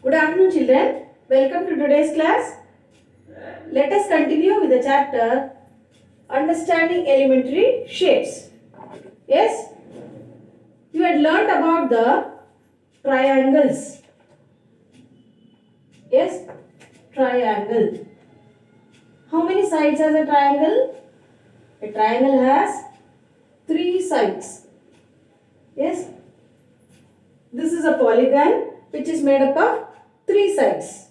Good afternoon, children. Welcome to today's class. Let us continue with the chapter Understanding Elementary Shapes. Yes, you had learnt about the triangles. Yes, triangle. How many sides has a triangle? A triangle has 3 sides. Yes, this is a polygon which is made up of 3 sides.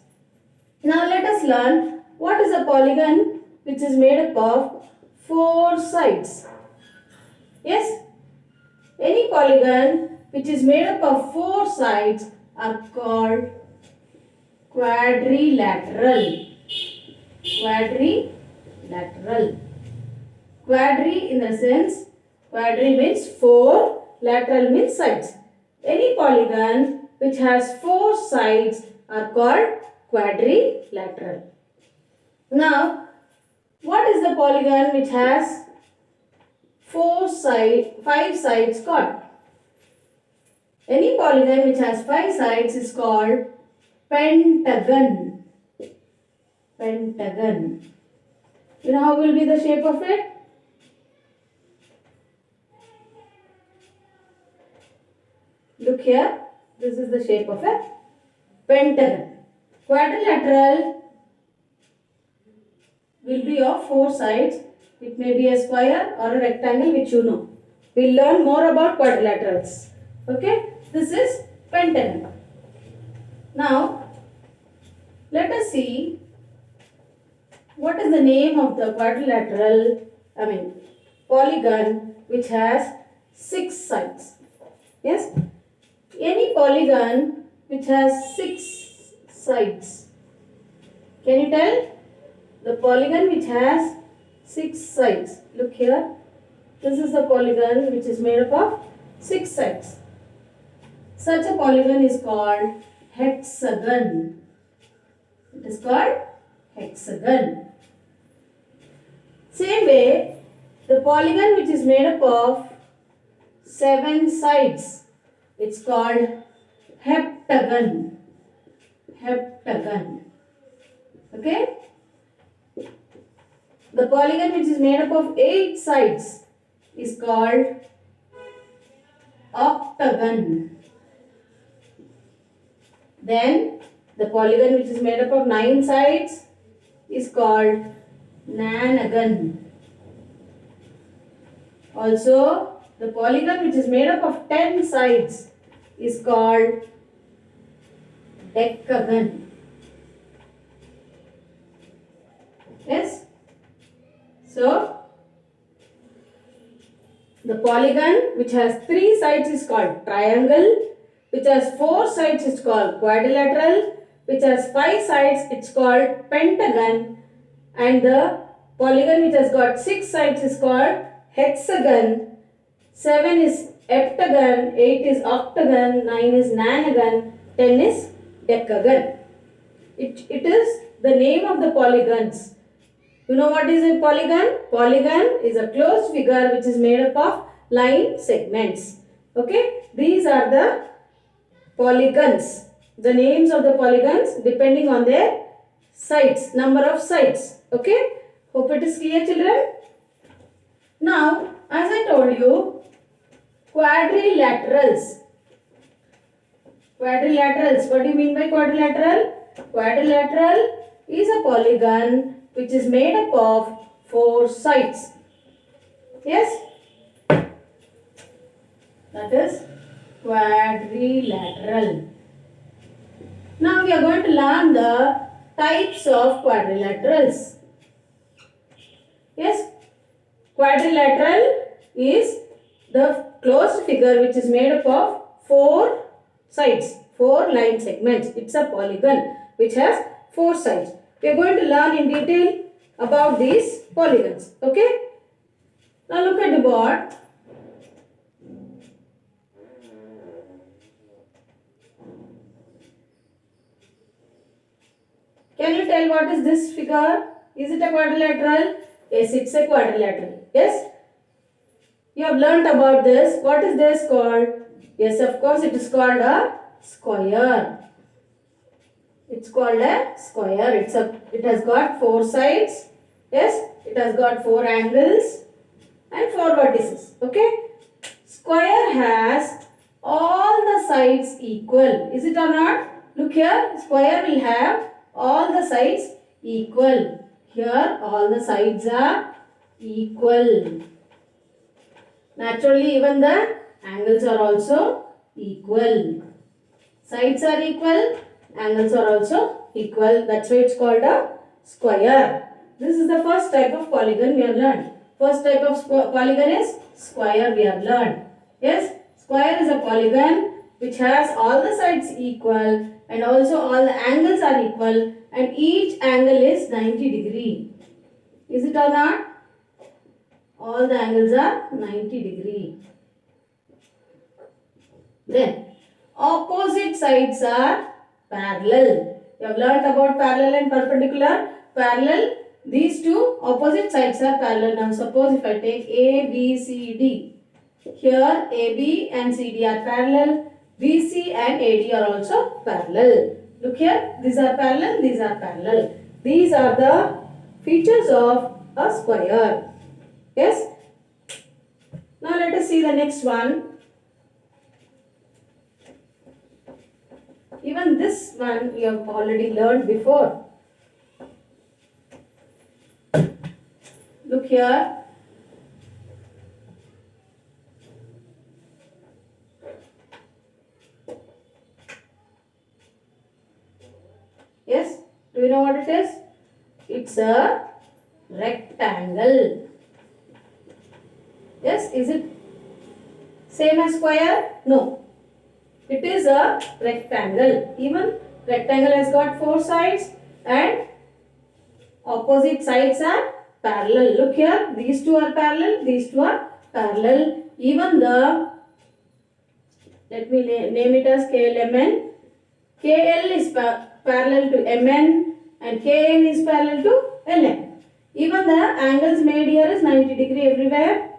Now let us learn what is a polygon which is made up of 4 sides. Yes, any polygon which is made up of 4 sides are called quadrilateral. Quadrilateral. Quadri in the sense, quadri means 4, lateral means sides. Any polygon which has 4 sides are called quadrilateral. Now, what is the polygon which has 5 sides called? Any polygon which has 5 sides is called pentagon. Pentagon. You know how will be the shape of it? Look here. This is the shape of a pentagon. Quadrilateral will be of 4 sides. It may be a square or a rectangle, which you know. We'll learn more about quadrilaterals. Okay? This is pentagon. Now, let us see what is the name of the polygon which has 6 sides. Yes? Any polygon which has 6 sides. Can you tell? The polygon which has 6 sides. Look here. This is the polygon which is made up of 6 sides. Such a polygon is called hexagon. It is called hexagon. Same way, the polygon which is made up of 7 sides, it's called heptagon. Heptagon. Okay? The polygon which is made up of 8 sides is called octagon. Then the polygon which is made up of 9 sides is called nanagon. Also, the polygon which is made up of 10 sides is called decagon. Yes? So, the polygon which has 3 sides is called triangle, which has 4 sides is called quadrilateral, which has 5 sides it's called pentagon, and the polygon which has got 6 sides is called hexagon, 7 is heptagon, 8 is octagon, 9 is nanagon, 10 is decagon. It is the name of the polygons. You know what is a polygon? Polygon is a closed figure which is made up of line segments. Okay? These are the polygons. The names of the polygons depending on their sides, number of sides. Okay? Hope it is clear, children. Now, as I told you, quadrilaterals. Quadrilaterals. What do you mean by quadrilateral? Quadrilateral is a polygon which is made up of 4 sides. Yes? That is quadrilateral. Now we are going to learn the types of quadrilaterals. Yes? Quadrilateral is the closed figure which is made up of 4 sides, 4 line segments. It's a polygon which has 4 sides. We are going to learn in detail about these polygons. Okay? Now look at the board. Can you tell what is this figure? Is it a quadrilateral? Yes, it's a quadrilateral. Yes? You have learnt about this. What is this called? Yes, of course, it is called a square. It's called a square. It has got four sides. Yes, it has got four angles and four vertices. Okay. Square has all the sides equal. Is it or not? Look here. Square will have all the sides equal. Here all the sides are equal. Naturally, even the angles are also equal. Sides are equal, angles are also equal. That's why it's called a square. This is the first type of polygon we have learned. First type of polygon is square we have learned. Yes, square is a polygon which has all the sides equal and also all the angles are equal and each angle is 90 degree. Is it or not? All the angles are 90 degree. Then opposite sides are parallel. You have learnt about parallel and perpendicular. Parallel, these two opposite sides are parallel. Now suppose if I take A, B, C, D. Here AB and CD are parallel. BC and AD are also parallel. Look here, these are parallel, these are parallel. These are the features of a square. Yes. Now let us see the next one. Even this one you have already learned before. Look here. Yes, do you know what it is? It's a rectangle. Yes, is it same as square? No. It is a rectangle. Even rectangle has got four sides and opposite sides are parallel. Look here, these two are parallel, these two are parallel. Even the, let me name it as KLMN. KL is parallel to MN and KN is parallel to LN. Even the angles made here is 90 degree everywhere.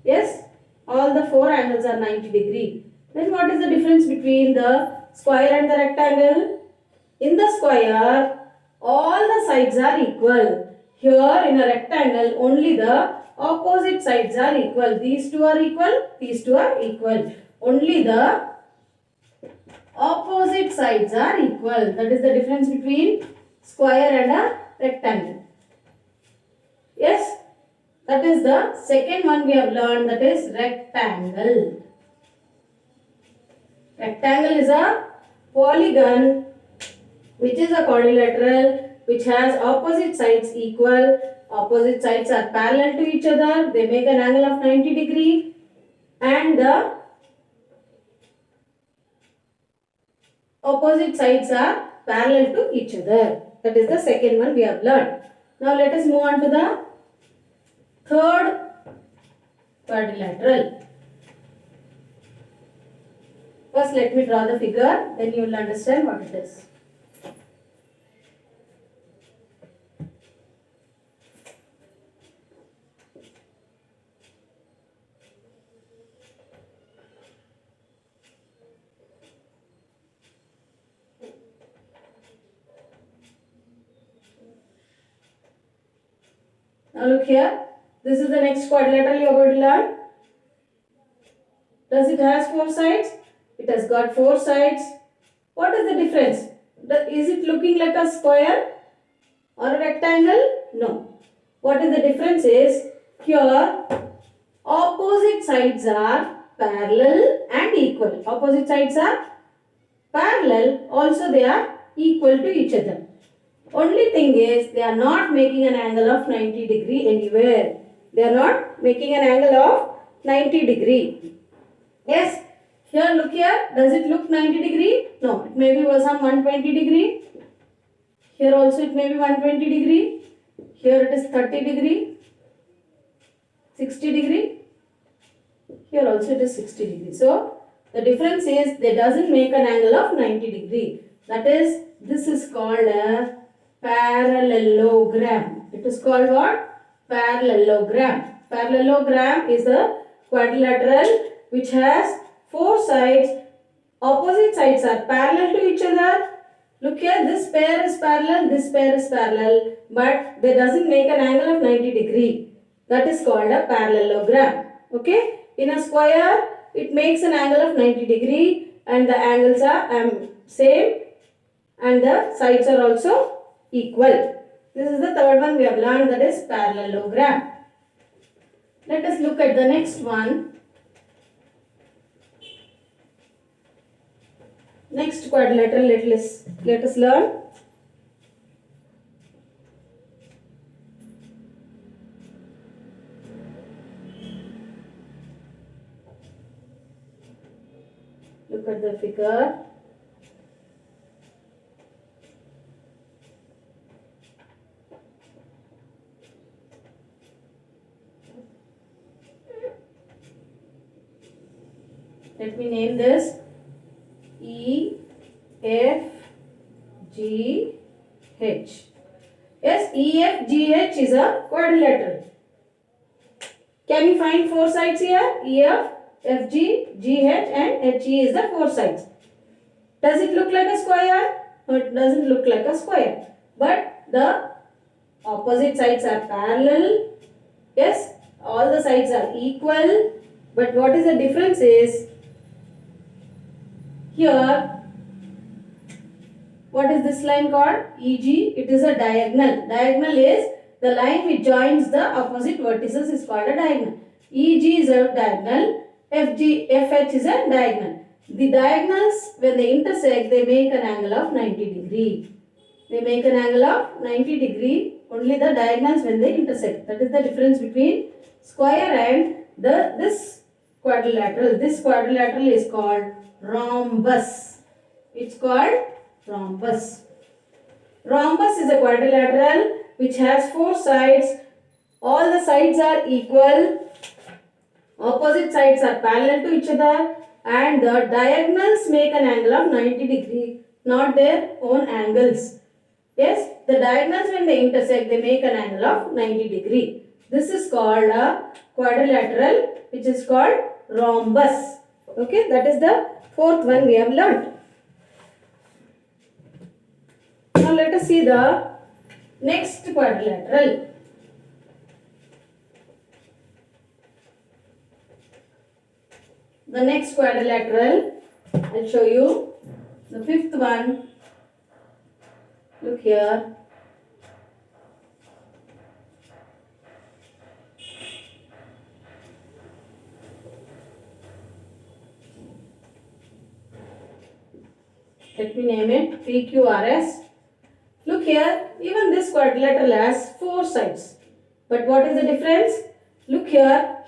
Yes, all the four angles are 90 degree. Then what is the difference between the square and the rectangle? In the square, all the sides are equal. Here in a rectangle, only the opposite sides are equal. These two are equal, these two are equal. Only the opposite sides are equal. That is the difference between square and a rectangle. Yes, that is the second one we have learned, that is rectangle. Rectangle is a polygon which is a quadrilateral which has opposite sides equal. Opposite sides are parallel to each other. They make an angle of 90 degree and the opposite sides are parallel to each other. That is the second one we have learned. Now let us move on to the third quadrilateral. First let me draw the figure, then you will understand what it is. Now look here, this is the next quadrilateral you are going to learn. Does it has four sides? It has got four sides. What is the difference? Is it looking like a square or a rectangle? No. What is the difference is, here opposite sides are parallel and equal. Opposite sides are parallel, also they are equal to each other. Only thing is, they are not making an angle of 90 degree anywhere. They are not making an angle of 90 degree. Yes, here look here, does it look 90 degree? No, it may be some 120 degree. Here also it may be 120 degree. Here it is 30 degree, 60 degree. Here also it is 60 degree. So, the difference is, they doesn't make an angle of 90 degree. That is, this is called a parallelogram. It is called what? Parallelogram. Parallelogram is a quadrilateral which has four sides. Opposite sides are parallel to each other. Look here, this pair is parallel, this pair is parallel, but they doesn't make an angle of 90 degree. That is called a parallelogram. Okay? In a square, it makes an angle of 90 degree and the angles are same and the sides are also equal. This is the third one we have learned, that is parallelogram. Let us look at the next one. Next quadrilateral, let us learn. Look at the figure. Let me name this E, F, G, H. Yes, E, F, G, H is a quadrilateral. Can you find four sides here? E, F, F, G, G, H and H, E is the four sides. Does it look like a square? No, it doesn't look like a square. But the opposite sides are parallel. Yes, all the sides are equal. But what is the difference is, here, what is this line called? EG. It is a diagonal. Diagonal is the line which joins the opposite vertices is called a diagonal. EG is a diagonal. FH is a diagonal. The diagonals, when they intersect, they make an angle of 90 degree. They make an angle of 90 degree. Only the diagonals when they intersect. That is the difference between square and this quadrilateral. This quadrilateral is called rhombus. It's called rhombus. Rhombus is a quadrilateral which has four sides. All the sides are equal. Opposite sides are parallel to each other and the diagonals make an angle of 90 degree, not their own angles. Yes, the diagonals when they intersect, they make an angle of 90 degree. This is called a quadrilateral which is called rhombus. Okay, that is the fourth one we have learnt. Now let us see the next quadrilateral. The next quadrilateral, I'll show you. The fifth one, look here. Let me name it PQRS. Look here, even this quadrilateral has four sides. But what is the difference? Look here,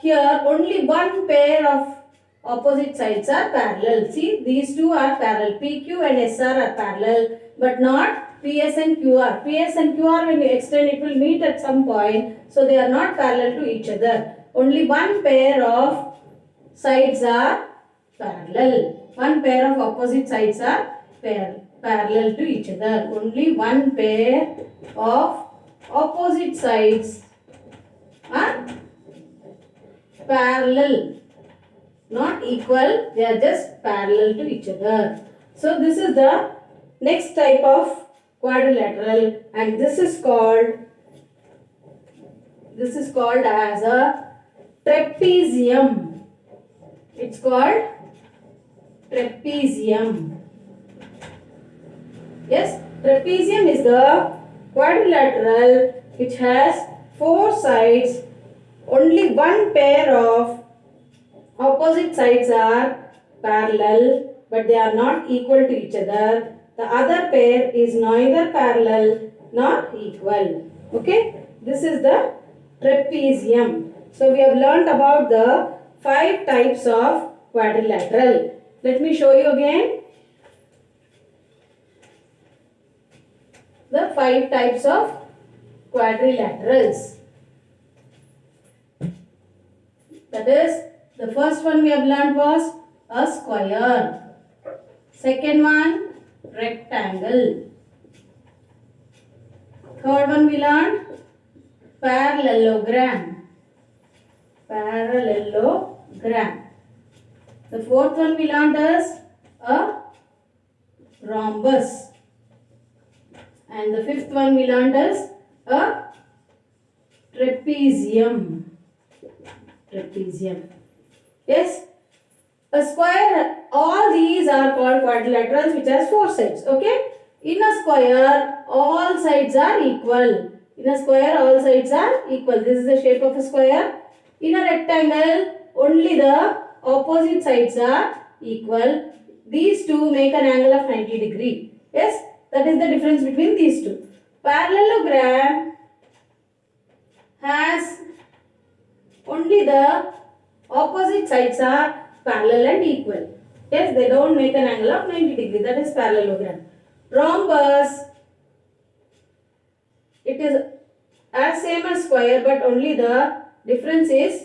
only one pair of opposite sides are parallel. See, these two are parallel. PQ and SR are parallel, but not PS and QR. PS and QR, when you extend, it will meet at some point. So they are not parallel to each other. Only one pair of sides are parallel. One pair of opposite sides are parallel to each other. Only one pair of opposite sides are parallel, not equal, they are just parallel to each other. So this is the next type of quadrilateral and this is called as a trapezium. It's called trapezium. Yes, trapezium is the quadrilateral which has four sides. Only one pair of opposite sides are parallel, but they are not equal to each other. The other pair is neither parallel nor equal. Okay, this is the trapezium. So we have learnt about the 5 types of quadrilateral. Let me show you again the 5 types of quadrilaterals. That is, the first one we have learned was a square. Second one, rectangle. Third one we learned parallelogram. Parallelogram. The fourth one we learned is a rhombus. And the fifth one we learned is a trapezium. Trapezium. Yes. A square, all these are called quadrilaterals which has four sides. Okay. In a square, all sides are equal. In a square, all sides are equal. This is the shape of a square. In a rectangle, only the opposite sides are equal. These two make an angle of 90 degree. Yes, that is the difference between these two. Parallelogram has only the opposite sides are parallel and equal. Yes, they don't make an angle of 90 degree. That is parallelogram. Rhombus, it is as same as square, but only the difference is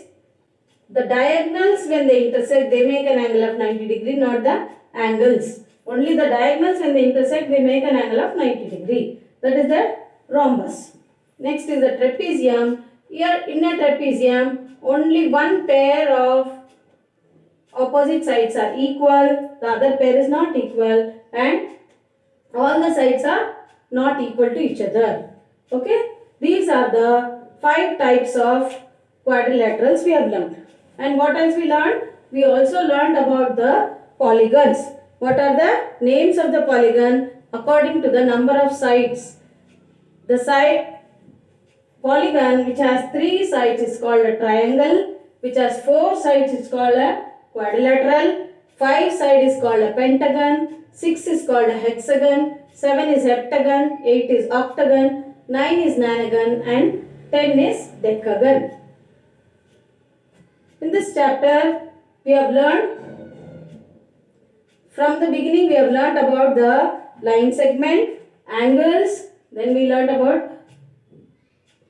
the diagonals when they intersect, they make an angle of 90 degree, not the angles. Only the diagonals when they intersect, they make an angle of 90 degree. That is the rhombus. Next is the trapezium. Here in a trapezium, only one pair of opposite sides are equal, the other pair is not equal, and all the sides are not equal to each other. Okay, these are the 5 types of quadrilaterals we have learned. And what else we learned? We also learned about the polygons. What are the names of the polygon according to the number of sides? The side polygon which has 3 sides is called a triangle, which has 4 sides is called a quadrilateral, 5 side is called a pentagon, 6 is called a hexagon, 7 is heptagon, 8 is octagon, 9 is nonagon, and 10 is decagon. In this chapter, we have learned, from the beginning we have learned about the line segment, angles, then we learned about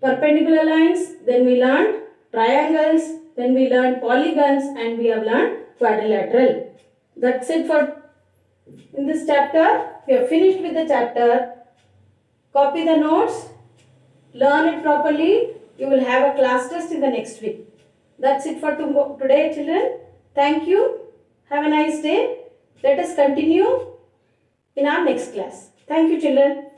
perpendicular lines, then we learned triangles, then we learned polygons, and we have learned quadrilateral. That's it for in this chapter. We have finished with the chapter. Copy the notes, learn it properly. You will have a class test in the next week. That's it for today, children. Thank you. Have a nice day. Let us continue in our next class. Thank you, children.